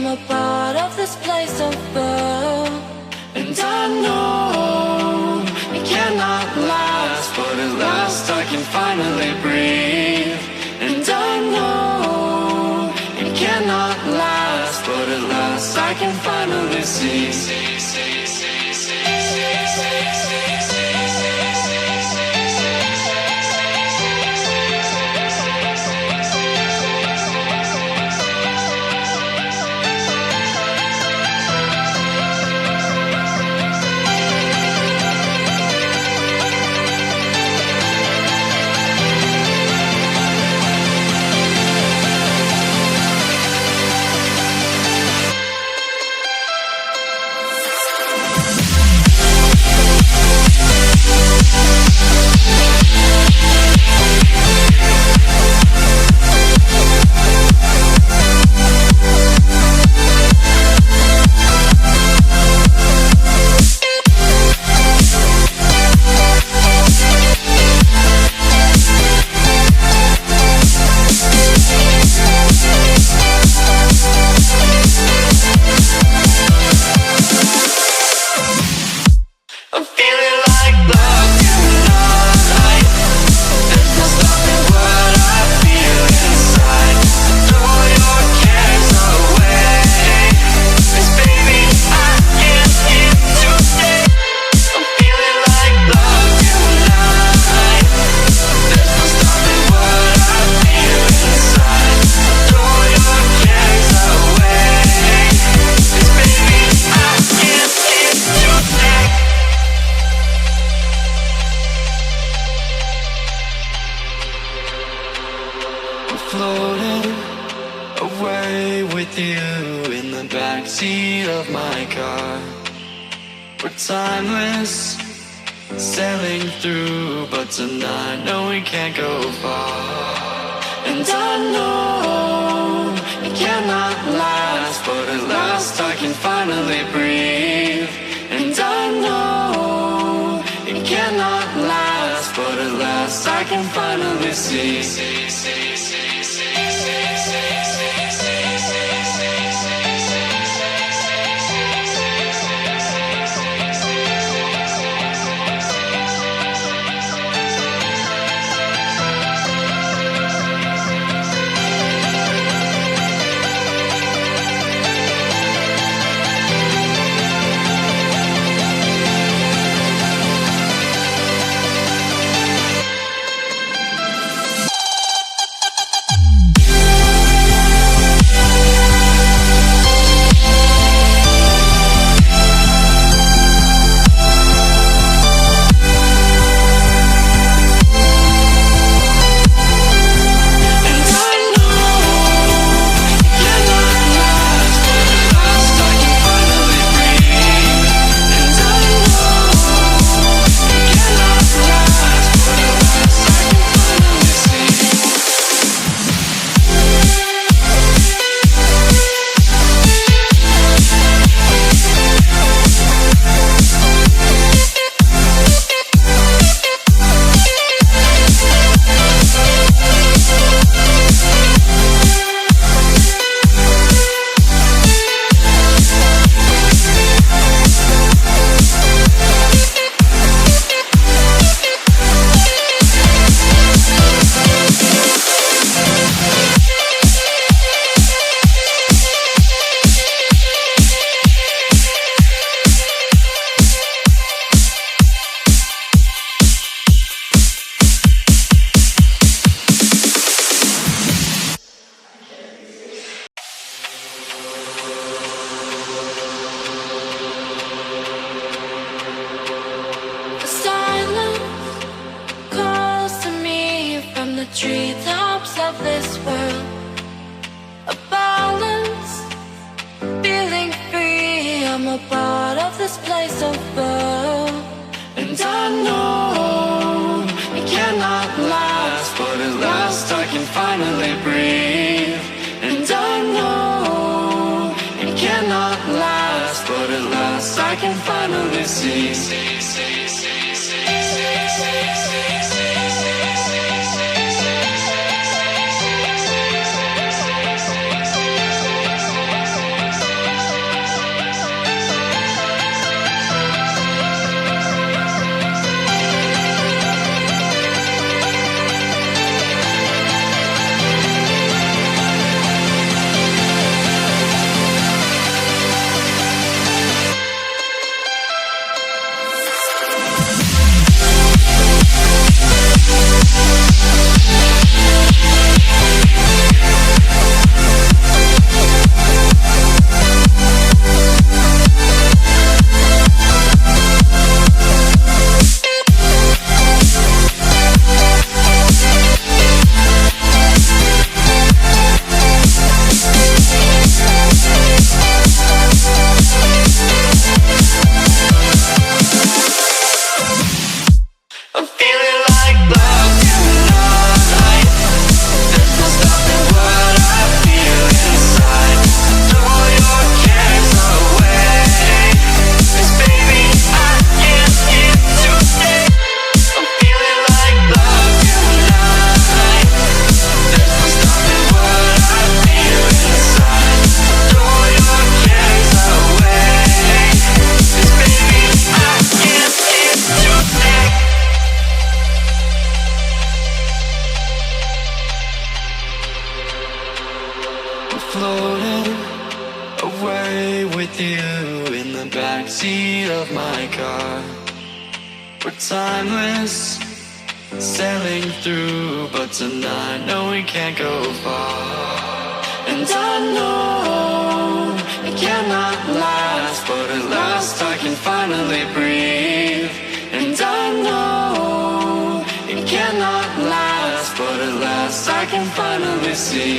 I'm a part of this place of birth. And I know it cannot last, but at last I can finally breathe. And I know it cannot last, but at last I can finally see. Floating away with you in the backseat of my car. We're timeless, sailing through, but tonight, no, we can't go far. And I know it cannot last, but at last I can finally breathe. And I know it cannot last, but at last I can finally see. Treetops of this world, a balance, feeling free. I'm a part of this place of birth. And I know it cannot last, but at last I can finally breathe. And I know it cannot last, but at last I can finally see. floating away with you in the backseat of my car. We're timeless, sailing through, but tonight, no, we can't go far. And I know it cannot last, but at last I can finally breathe. And I know it cannot last, but at last I can finally see.